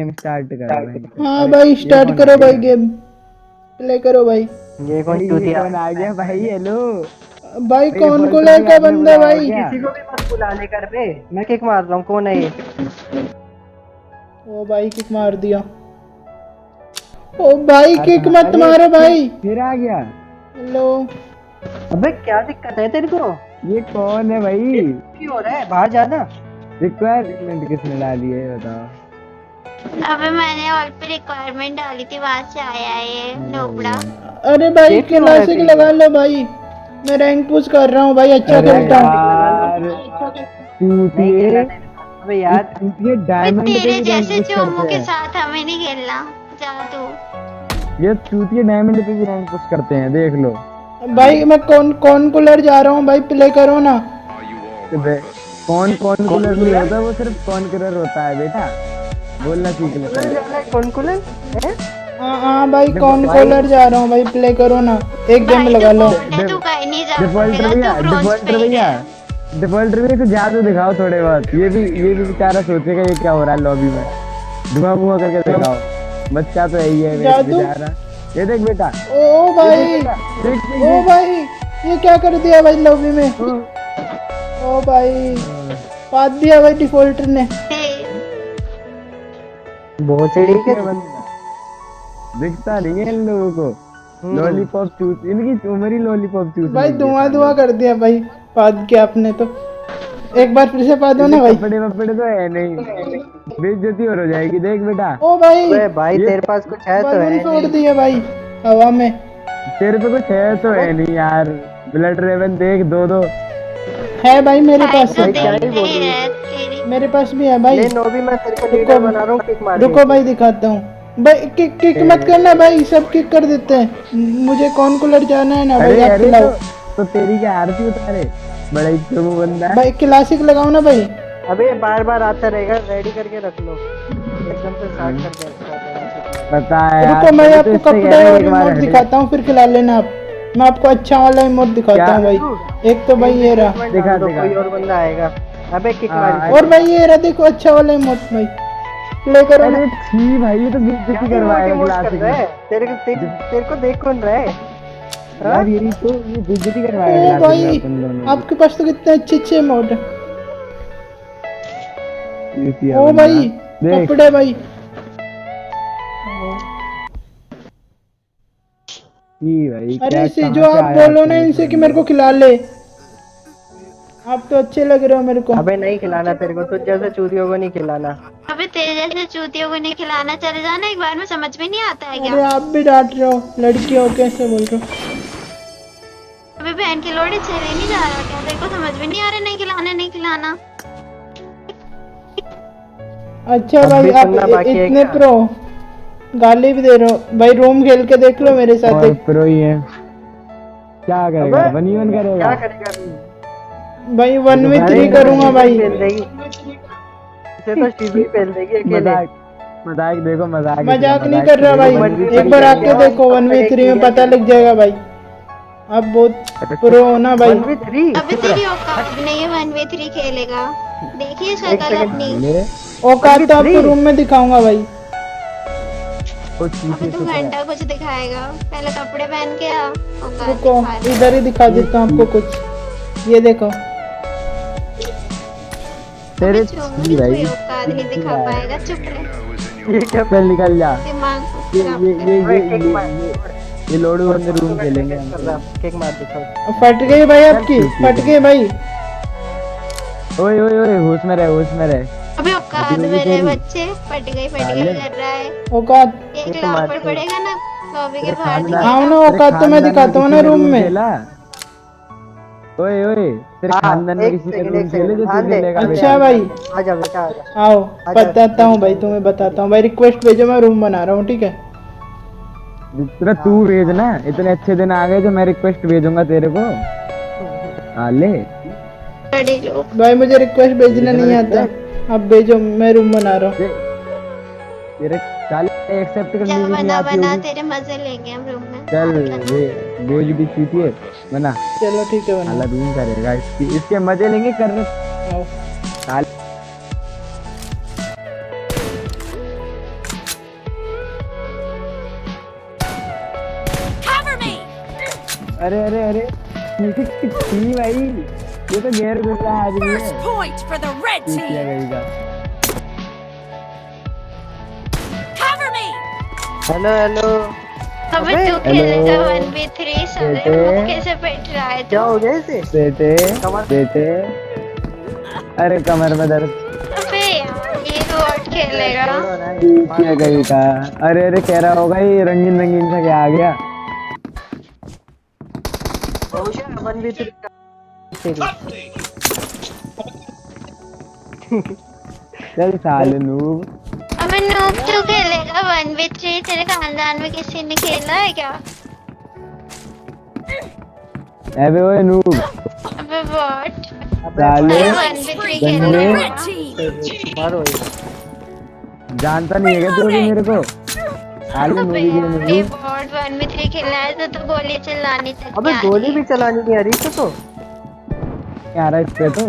Game start करो भाई। हाँ भाई स्टार्ट करो भाई, गेम प्ले करो भाई। ये कौन भाई चूतिया कौन आ गया भाई? हेलो भाई भाई, कौन को रिफॉल्टर भी लेकर आपने बंदा बुलाया है भाई? क्या? किसी को भी मत बुला ले कर पे, मैं किक मार रहा हूँ। कौन है ये? ओ भाई किक मार दिया। ओ भाई यार किक कहाँ? मत अरे मारो भाई। फिर आ गया। हेलो। अबे क्या दिक्कत है तेरे को? ये कौन है भाई? क्यों हो रहा है? बाहर जाना। रिक्वायरमेंट किसने डाली है ये बताओ? अबे मैंने ऑल पे रिक्वायरमेंट डाली थी, वहां से आया है ये नोबड़ा। अरे भाई ये क्यों हो रहा है क्लासिक तेरे लगा को? लो भाई, मैं रैंक पुश कर रहा हूँ भाई, अच्छा अरे खेलता हूँ। यार नहीं चूतिए, खेलना तेरे को। अबे यार चूतिए अबे डायमंड पे तेरे भी रैंक जैसे पुश चोमू करते के हैं। साथ हमें नहीं खेलना, जा तू। ये चूतिए डायमंड पे भी रैंक पुश करते हैं, देख लो। भाई मैं कौन कूलर जा रहा हूँ भाई, प्ले करो ना। कौन कौन कूलर नहीं होता, वो सिर्फ कौन कलर होता है बेटा, बोलना सीख ले कूलर पहले। जा रहा है? कौन कूलर है? हाँ भाई कौन भाई कूलर जा रहा हूँ भाई, प्ले करो ना, एक गेम भाई लगा तू लो। गोल्ड है, तू कहीं नहीं जा डिफॉल्टर पाएगा, भैया, तू ब्रॉन्ज डिफॉल्टर पे ही भैया, है। डिफॉल्टर भैया, कुछ जादू दिखाओ थोड़े बहुत। ये भी बेचारा सोचेगा ये क्या हो रहा है लॉबी में। धुआं धुआं करके दिखाओ, बच्चा तो यही है जादू? बेचारा। ये देख बेटा, ओ भाई, देख देख ओ देख। भाई ये क्या कर दिया भाई लॉबी में? ओ भाई पाद दिया भाई डिफॉल्टर ने। बहुत चढ़ी ये के बंदा दिखता नहीं है इन लोगों को। लॉलीपॉप चूत, इनकी उम्र ही लॉलीपॉप चूत भाई नहीं है धुआं सालों धुआं की। कर दिया भाई, पाद के आपने तो। एक बार फिर से पादो इनके ना भाई। कपड़े वपड़े तो है नहीं, बेइज्जती और हो जाएगी। देख बेटा, ओ भाई अबे भाई ये तेरे पास कुछ है तो बलून है फोड़ नहीं। दिया भाई हवा में। तेरे पे कुछ है तो है नहीं यार। ब्लड रेवन देख, दो दो। है भाई मेरे भाई पास तू है, भाई क्या ही देख नहीं बोलूं? है तेरी। मेरे पास भी है भाई। ले नोबी, मैं तेरे को रुको लीडर बना रहा हूँ। किक मार रुको दे। भाई दिखाता हूँ भाई, किक किक मत करना भाई, सब किक कर देते हैं। मुझे कौन कूलर जाना है ना भाई, अरे आप अरे खिलाओ। तो तेरी क्या आरती उतारे? बड़ा ही चुमू बंदा है। भाई क्लासिक लगाओ ना भाई। अबे बार बार आता रहेगा, रेडी करके रख लो। एकदम से स्टार्ट कर दे। पता है यार, रुको मैं तभी तो आपको इससे कह कपड़े रहे हैं और एक बार इमोट हट दिखाता हूँ, फिर खिला लेना आप। मैं आपको अच्छा वाला इमोट दिखाता क्या? हूँ भाई। एक तो भाई ये रहा, दिखा, दो, दिखा। कोई और बंदा आएगा। अबे किक हाँ, मारी। और भाई ये रहा देखो जा। अच्छा वाला इमोट भाई, प्ले करो ना। अरे छी भाई, ये तो बेइज्जती क्या करवाएगा इमोट कर क्लासिक रहा में। है? तेरे को देख कौन रहा है? हाँ? यार यही तो, ये बेइज्जती करवाएगा ओ क्लासिक में भाई अपन दोनों की। आपके पास तो कितने अच्छे अच्छे इमोट है। चूतिया ओ बंदा। भाई देख कपड़े भाई। छी भाई, अरे क्या इसे कहाँ जो से आप आया बोलो ना तुम इस इनसे कि बंदे मेरे को को? खिला ले, आप तो अच्छे लग रहे हो मेरे को। अबे नहीं खिलाना तेरे को, तुझ जैसे चूतियों को नहीं खिलाना। अबे तेरे जैसे चूतियों को नहीं खिलाना, चले जाना एक बार में, समझ में नहीं आता है क्या? अरे आप भी डांट रहे हो, लड़की हो कैसे बोल रहे हो? अबे बहन के लोड़े चले नहीं जा रहा क्या? तेरे को समझ में नहीं आ रहा नहीं खिलाना नहीं खिलाना? अच्छा अब भाई भी आप सुनना बाकी है इतने क्या? प्रो, गाली भी दे रहे हो भाई। रूम खेल के देख लो मेरे साथ और एक। प्रो ही है, क्या करेगा? अबे 1v1 क्या करेगा? करेगा तू? भाई 1v3 अरे करूंगा भाई। फेल देगी इसे, तो टीवी फेल देगी अकेले। मजाक, मजाक देखो, मजाक मजाक नहीं मजाक कर रहा देखो, भाई, बंदी एक बार चली आके जाएगा। देखो 1v3 में पता लग जाएगा भाई। आप बहुत प्रो हो ना भाई। 1v3 अबे तेरी औकात नहीं है 1v3 खेलेगा, देखिए एक शक्ल सेकंड अपनी। ले औकात तो आपको 1v3? रूम में दिखाऊंगा भाई। वो अबे चूतिए तू चुप रह। घंटा कुछ दिखाएगा, पहले कपड़े पहन के आ, औकात रुको दिखा ले। इधर ही दिखा देता हूँ आपको कुछ, ये देखो। तेरे अबे चोमू छी भाई, कोई औकात नहीं दिखा पाएगा, चुप रहे। ये क्या? चल निकल जा। दिमाग को ये खराब ये कर। ये ओए ये किक ये मार। ये लोडू बंदे रूम खेलेंगे कर हम। रहा, किक मार दिखाओ। फट गई भाई आपकी, फट गई भाई। ओए ओए ओए, होश में रह, होश में रह। अबे औकात होगी में रहे तेरी। बच्चे, फट गई साले। कर रहा है। औकात एक किक लापड़ मार। पड़ेगा ना, लॉबी के तेरे बाहर खानदान, आओ ना, दिखेगा। तेरे औकात तो मैं खानदान में दिखाता हूँ किसी ना ने रूम में। खेला? ओए ओए, तेरे हाँ, खानदान में एक किसी ने सेकंड, रूम एक खेले सेकंड, जो तू ध्यान दे। खेलेगा बेटा? अच्छा भाई आजा बेटा आजा। आओ, आजा। बताता हूँ भाई तुम्हें, बताता हूँ भाई। रिक्वेस्ट भेजो, मैं रूम बना रहा हूँ, ठीक है? तेरा तू भेजना, इतने अच्छे दिन आ गए जो मैं रिक्वेस्ट भेजूंगा तेरे को। आले बड़े लोग। भाई मुझे रिक्वेस्ट भेजना भेजना नहीं आता, आप भेजो, मैं रूम बना रहा हूँ। तेरे साले एक्सेप्ट जा करनी भी नहीं बना आती बना, होगी। तेरे मजे लेंगे हम रूम में। चल बात करना। भेज भी चीतिए बना। चलो ठीक है साला बना। रूम करेगा, इसके मजे लेंगे कर रहे आओ। साले। अरे अरे अरे छी भाई, ये तो गैर गुस्सा आदमी है। First point for the red किया team. गई का। Cover me. Hello hello. अबे अबे, तू खेलेगा 1v3 साले बेटे। मुंह कैसे बैठ रहा है क्या तू? हो गया इसे? बेटे कमर- बेटे, अरे कमर में दर्द। अबे यार ये बॉट खेलेगा। छोड़ो ना, किया गई का। अरे अरे कह रहा होगा ये रंगीन रंगीन सा क्या आ गया। बहुशः 1v3 का- चल साले नूब। अबे नूब तू खेलेगा 1v3? तेरे खानदान में किसी ने खेला है क्या? अबे ओए नूब अबे बॉट साले 1v3 खेल गंदे। रहा Red team. मारो जानता नहीं है क्या तू अभी मेरे को? साले अबे नूबी गेम यार ये में बॉट 1v3 खेलना है तो गोली चलानी तक अबे क्या गोली है? भी चलानी नहीं आ रही इसको तो। क्या रहा इस पे तो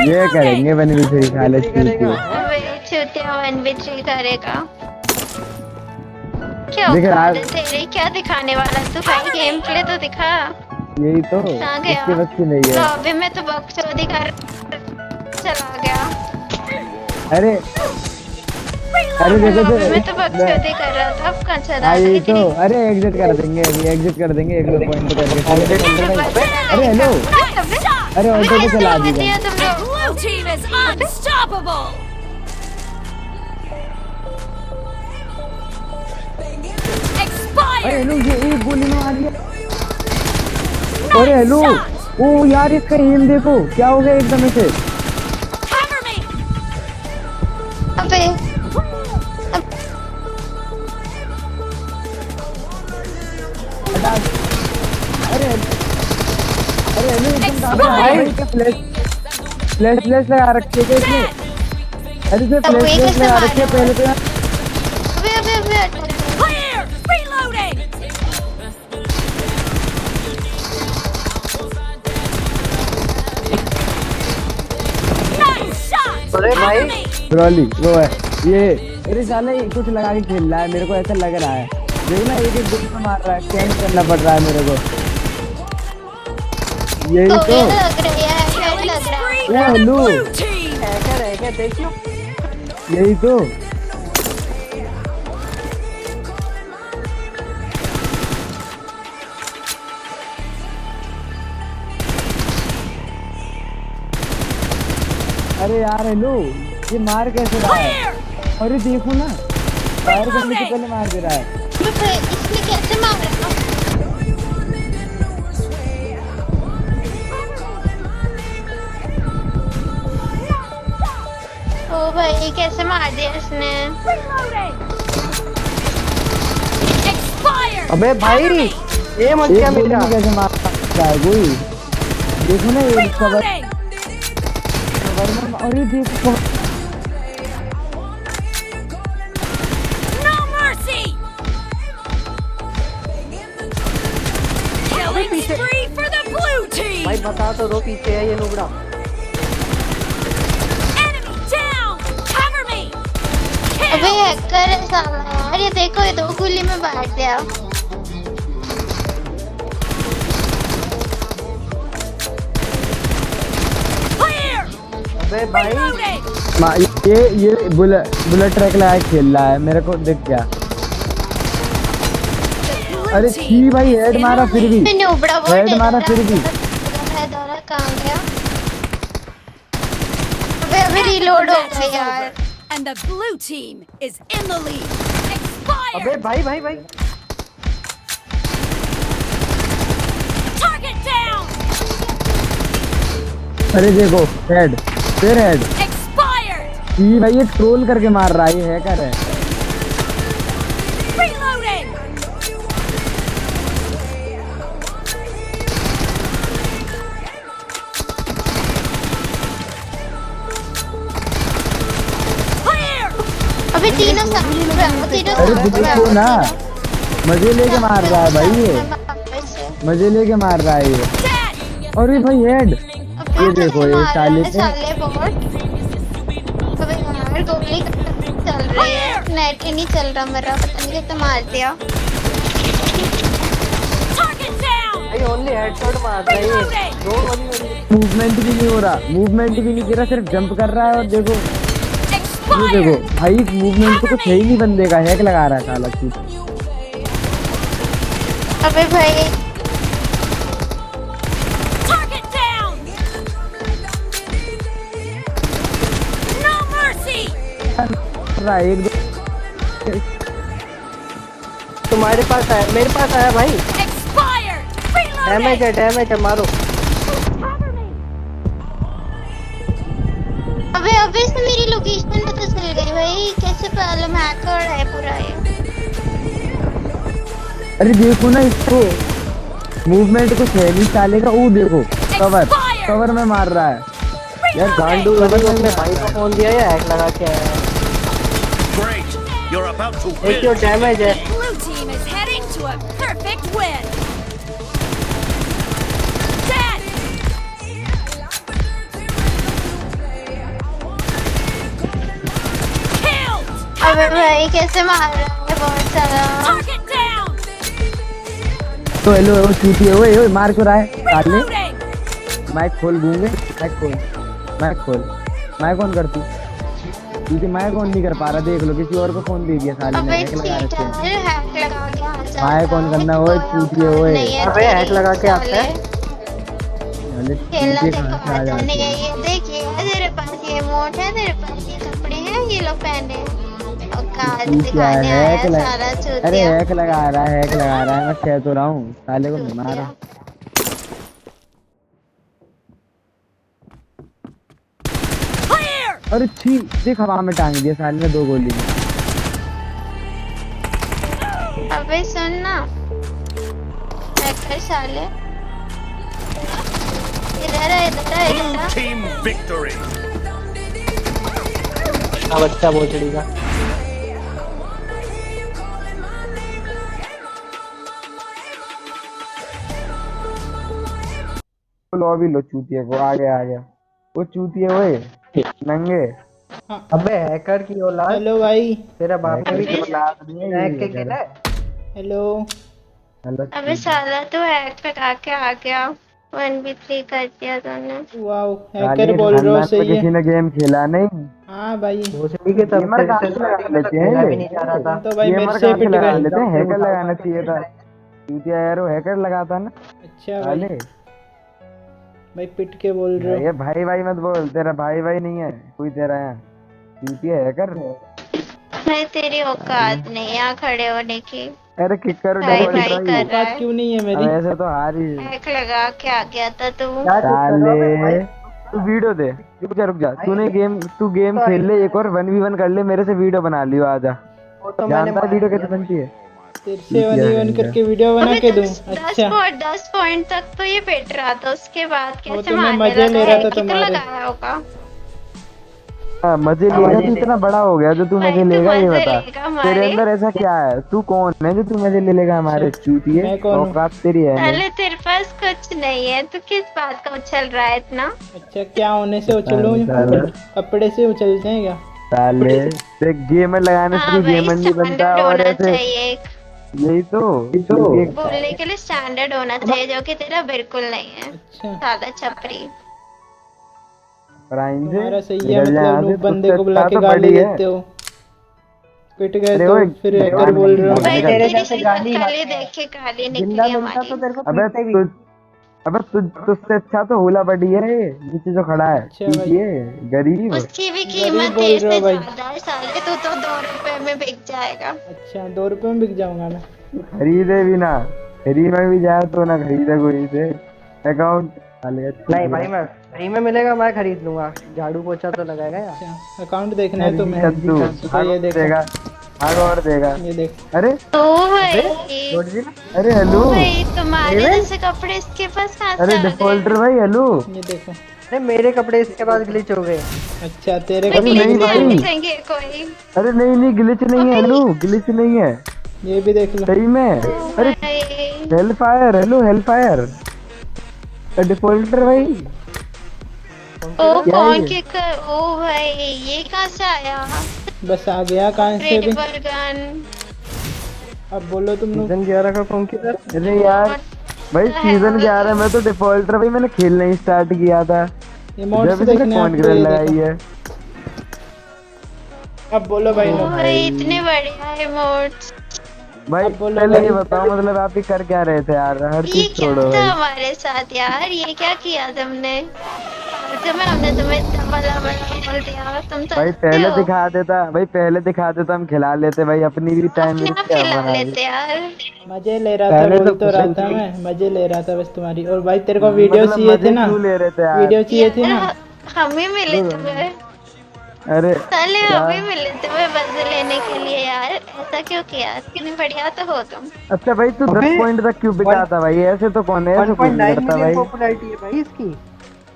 ये करेंगे बनी भी सही साले करेगा। अबे चूतिया 1v3 करेगा। क्या देख रहा औकात है तेरी? क्या दिखाने वाला तू भाई? गेम प्ले तो दिखा। यही तो कहाँ गया? इसके बस की नहीं है। लॉबी में तो बकचोदी कर चला गया। अरे अरे देखो लॉबी में तो तो बकचोदी कर रहा था, अब कहाँ चला हाँ यही तो। गया? अरे एग्जिट कर देंगे अभी, एग्जिट कर देंगे, एक दो पॉइंट करके। अरे हेलो, अरे ऑटो पे चला दी दिया तुम The लोग। blue team is unstoppable. अरे Expired. हेलो, ये एक गोली में आ गया। अरे हेलो, ओ यार इसका एम देखो क्या हो गया एकदम से। Cover me. अबे अरे अरे हेलो एकदम भाई का फ्लैश फ्लैश फ्लैश लगा रखी है क्या इसने? अरे इसने अब फ्लैश वही फ्लैश कैसे लगा रखी है मारा? पहले तो यार। अबे अबे अबे अटक गया। Clear. Reloading. Nice shot. अरे भाई Cover me. ब्रॉली वो है ये। अरे साले ये कुछ लगा के खेल रहा है, मेरे को ऐसा लग रहा है। देखो ना एक एक गोली में मार रहा है, कैंप करना पड़ रहा है मेरे को। यही तो तो। ये लग रही है, हेड लग रहा है। Spree ओ for the hello, blue team. Hacker है क्या? देख लो। यही तो। अरे यार हेलो, ये मार कैसे रहा है? Clear. अरे देखो ना, फायर करने से पहले मार दे रहा है। अबे इसने कैसे मारा? ओ भाई कैसे मार दिया इसने? Reloading. Expired. अबे भाई Cover me. ये मत एक क्या गोली मेरा। में कैसे मार रहा है कोई? देखो ना ये कवर Reloading. अरे देखो No mercy. Killing spree for the blue team. भाई बता तो दो पीछे है ये नुबड़ा। Enemy down. Cover me. अबे Kill. हैकर है साला यार, ये देखो ये 2 गोली में मार दिया। Clear. अबे भाई Reloading. ये बुलेट ट्रैक लगा के खेल रहा है, मेरे को देख क्या। Blue अरे team छी भाई, हेड is मारा in the फिर भी। lead. मैंने उबड़ा बहुत हेड मारा फिर भी। दौरा कहाँ गया? अबे अबे रीलोड हो Match गया is यार। over, and the blue team is in the lead. Expired. अबे भाई भाई भाई Target down. अरे देखो हेड, फिर हेड। Expired. छी भाई ये ट्रोल करके मार रहा है, ये हैकर है। Reloading. Clear. अबे तीनों तीनों अरे देखो ना, मजे लेके मार रहा है भाई ये, मजे लेके मार रहा है ये। Dead. अरे भाई हेड, ये देखो ये साले से। साले बॉट। अबे यार गोली चल रही है, नेट ही नहीं चल रहा मेरा, पता नहीं कैसे मार दिया। भाई ओनली हेडशॉट मार रहा है ये। दो गोली मेरी। मूवमेंट भी नहीं हो रहा, मूवमेंट भी नहीं कर रहा, सिर्फ जंप कर रहा है। और देखो ये देखो भाई, मूवमेंट तो कुछ है ही नहीं बंदे का, हैक लगा रहा है साला चीज। अबे भाई Target down. No mercy. रहा है, एक दो तुम्हारे पास आया, मेरे पास आया भाई। Expired. डैमेज है मारो। अबे इसने मेरी लोकेशन पता चल गई भाई, कैसे प्रॉब्लम हैकर है पूरा ये। अरे देखो ना इसको, मूवमेंट कुछ है नहीं साले का। वो देखो कवर में मार रहा है यार। गांडू लगी अपने भाई को फोन दिया या हैक लगा के आया। Great. You're about to एक win. जो डैमेज है। Blue team is heading to a perfect win. Dead. Killed. अबे भाई कैसे मार रहा है बहुत सारा। Target down. तो हेलो वो चूती है, ओए ओए मार क्यों रहा है साले। Reloading. माइक खोल गूंगे, माइक खोल। माइक ऑन कर तू, क्योंकि माइक ऑन नहीं कर पा रहा। देख लो किसी और को फोन दे दिया साले ने, अबे हैक लगा रखे हैं। चीटर हैक लगा के आ जा। माइक ऑन करना, ओए चूती है ओए। अबे हैक लगा के आता है। साले खेलना चूती देखो कहाँ से आ आता जाते नहीं है। हैं। ये देखिए तेरे पास ये मोट है, तेरे पास ये कपड़े हैं, ये लोग पहने और काज तू क्या दिखाने आया हैक लगा, सारा अरे चूतिया। हैक लगा रहा है। मैं कह तो रहा हूँ साले को नहीं मारा। Clear. अरे छी, देख हवा में टांग दिया साले ने 2 गोली में। अबे सुन ना हैकर साले, इधर है इधर है Blue इधर है। team victory. बच्चा बोचड़ी का। लॉबी लो चूतिया को, आ गया वो चूतिया ओए नंगे। अबे हैकर की औलाद। हेलो भाई। तेरा बाप ने भी हैक के हेलो खेला है। हेलो। अबे साला तू हैक लगा के आ गया, 1v3 कर दिया तूने। वाओ हैकर बोल रहे हो, सही किसी है। ने गेम खेला नहीं। हाँ भाई, भोसड़ी के तब गेमर कहाँ से से लगा लेते खेला हैं भी नहीं जा रहा था। तो भाई मेरे गेमर से कहाँ से पिट लगा गए। लेते हैं, हैकर लगाना चाहिए था। चूतिया यार वो हैकर लगाता ना अच्छा साले। भाई पिट के बोल रहे हो। ये भाई मत बोल, तेरा भाई नहीं है कोई तेरा यहाँ। चूतिया हैकर। भाई तेरी औकात नहीं है यहाँ खड़े होने की। अरे किक करो भाई डबल भाई कर रहा बात है, क्यों नहीं है मेरी? ऐसे तो हार ही हैक लगा के आ गया था तू। साले। तू वीडियो दे, रुक जा तू गेम खेल ले एक और 1v1 कर ले मेरे से, वीडियो बना लियो आजा। तो मैंने जानता है वीडियो कैसे बनती है। तेरे से 1v1 करके वीडियो बना के दूं? 10 पॉइंट तक तो ये पेट रहा था, उसके बाद वो कैसे तो मैं मारने मजे लगा ले रहा है? था कितना तुम्हारे। लगाया होगा हाँ, मजे लेगा तो इतना बड़ा हो गया जो तू भाई, मजे तू लेगा ये मजे बता। लेगा हमारे। तेरे अंदर ऐसा क्या है, तू कौन है जो तू मजे ले लेगा हमारे चूतिए। मैं कौन हूँ? औकात तेरी है नहीं। पहले तेरे पास कुछ नहीं है, तू किस बात का उछल रहा है इतना? अच्छा क्या होने से उछलूं? साले। कपड़े से उछलते हैं क्या? साले ते गेमर लगाने से हाँ कोई भाई गेमर नहीं बनता। स्टैंडर्ड और होना ऐसे चाहिए एक, यही तो बोलने के लिए स्टैंडर्ड होना चाहिए, जो कि तेरा बिल्कुल नहीं है। अच्छा साला छपरी। प्राइम से तुम्हारा सही है, निकल जा यहाँ मतलब से, नूब बंदे तुझसे को बुला अच्छा के तो गाली बड़ी है। देते हो। पिट गए अरे तो ओए, फिर हैकर बोल रहे हो। भाई निकल। तेरी शक्ल ही देख के गाली निकली हमारी। अबे तुझसे अच्छा तो हुला बड़ी है ये नीचे जो खड़ा है। अच्छा भाई। ये गरीब। उसकी भी गरीब कीमत बोल तेरे रहे हो से भाई। ज्यादा है साले, तू तो 2 रुपए में बिक जाएगा। अच्छा 2 रुपए में बिक जाऊंगा मैं। खरीदे भी ना, फ्री में भी जाए तो ना खरीदे कोई से अकाउंट। नहीं भाई, मैं फ्री में मिलेगा मैं खरीद लूंगा। झाड़ू पोछा तो लगाएगा यार। अच्छा अकाउंट देखना है तो मैं कद्दू तो ये देखो, देगा आग और देगा। ये देख। अरे तो भाई अरे हेलो, भाई तुम्हारे जैसे कपड़े इसके पास कहाँ से अरे आ गए? डिफॉल्टर भाई हेलो। ये देखो। अरे मेरे कपड़े इसके बाद ग्लिच हो गए। अच्छा तेरे भाई, अरे कपड़े नहीं glitch भाई। नहीं दिखेंगे कोई। अरे नहीं ग्लिच नहीं है हेलो, ग्लिच नहीं है ये भी देख लो। सही में। अरे भाई hello fire hello, hello fire defaulter भाई। ओ क्या कौन है? के कर, ओ भाई ये कहाँ से आया? बस आ गया कहाँ से भी। Credible gun. अब बोलो तुम लोग। सीजन 11 का कौन किधर? अरे यार भाई सीजन 11 में तो डिफॉल्टर भाई मैंने खेलना ही स्टार्ट किया था इमोट्स जब से देखने पॉइंट आपको ग्रेड ये लगाई देखो। है। अब बोलो भाई लोग। भाई इतने बढ़िया इमोट्स। भाई अब बोलो पहले ये भाई। बताओ मतलब आप ही कर क्या रहे थे यार, हर ये चीज क्या छोड़ो था भाई। हमारे साथ यार, ये क्या किया तुमने? हमने तुम्हें इतना बड़ा बोल दिया, तुम तो भाई हंसते पहले हो। दिखा देता, भाई पहले दिखा देता हम खिला लेते भाई, अपनी भी टाइम अपने वेस्ट आप क्या खिला हमारा भी। लेते यार। मजे ले रहा था, पहले बोल तो तो रहा खुश था थे। मैं, मजे ले रहा था बस तुम्हारी। और भाई तेरे को वीडियो मतलब चाहिए थे मजे ना, क्यों ले रहे थे यार? वीडियो चाहिए थी ना। यार हम ही मिले तुम्हें, अरे साले क्या? हम ही मिले तुम्हें बदले लेने के लिए यार। ऐसा क्यों किया? कितने बढ़िया तो हो तुम। अच्छा भाई तू 10 पॉइंट तक क्यों बिका था भाई? ऐसे तो कौन है, ऐसे कोई नहीं करता भाई। पॉपुलैरिटी है भाई इसकी।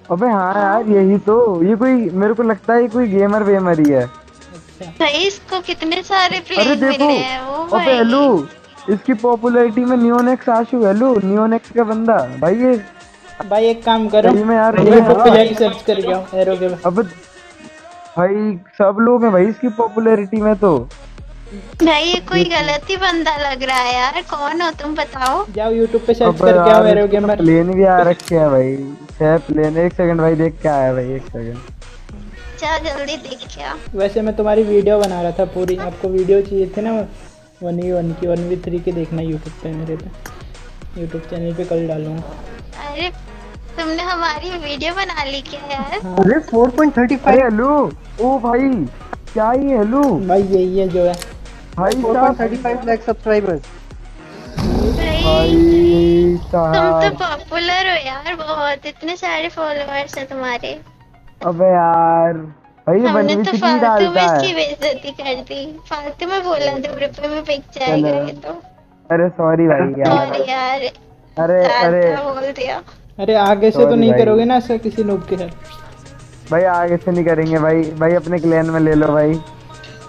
अबे हाँ यार यही तो, ये कोई मेरे को लगता है ये कोई गेमर वेमर ही है। अच्छा भाई इसको कितने सारे अरे प्लेज देखो, मिले हैं वो अबे भाई। हेलो, इसकी पॉपुलैरिटी में नियोनेक्स आशु, हेलो नियोनेक्स का बंदा भाई ये भाई एक काम करो, सही में यार। यूट्यूब पे जाके सर्च करके आओ एरो के। अब भाई सब लोग हैं भाई इसकी पॉपुलैरिटी में तो। भाई ये कोई गलत ही बंदा लग रहा है यार, कौन हो तुम बताओ? जाओ यूट्यूब पे सर्च अब करके आओ यार एरो इसके तो गेमर। प्लेन भी आ रखे हैं भाई, 6 प्लेन। एक सेकंड भाई देख के आया भाई, एक सेकंड। चल जल्दी देख क्या। वैसे मैं तुम्हारी वीडियो बना रहा था पूरी, आपको वीडियो चाहिए थी ना 1v1 की, 1v3 की देखना यूट्यूब पे, मेरे पे यूट्यूब चैनल पे कल डालूंगा। अरे तुमने हमारी वीडियो बना ली क्या यार? अरे 4.35 अरे हेलो, ओ भाई क्या ही हेलो भाई यही है जो है। भाई साहब, 4.35 लाख सब्सक्राइबर्स। भाई भाई तुम तो साहब। पॉपुलर हो यार बहुत, इतने सारे फॉलोअर्स है तुम्हारे। अबे यार भाई ये हमने तो बनविसिटी फालतू में डालता इसकी है। बेइज्जती कर दी, फालतू में बोला 2 रुपए में बिक चलो। जाएगा ये तो। अरे सॉरी भाई यार। सॉरी यार, अरे अरे ज्यादा बोल दिया। अरे आगे से तो Sorry नहीं भाई। करोगे ना ऐसा किसी नूब के साथ? भाई आगे से नहीं करेंगे भाई, भाई अपने क्लैन में ले लो भाई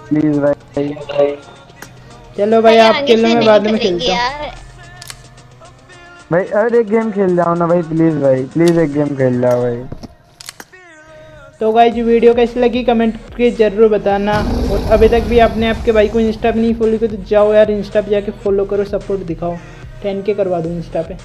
प्लीज भाई। चलो भाई भाई आप आगे खेलो, से मैं नहीं बाद में करेंगे खेलता हूँ। यार। भाई अरे एक गेम खेल जाओ ना भाई, प्लीज भाई, प्लीज एक गेम खेल जाओ भाई। तो गाइस वीडियो कैसी लगी कमेंट के जरूर बताना। और अभी तक भी आपने आपके भाई को इंस्टा पे नहीं फॉलो किया तो जाओ यार इंस्टा पे जाके फॉलो करो, सपोर्ट दिखाओ। 10K करवा दूँ इंस्टा पे।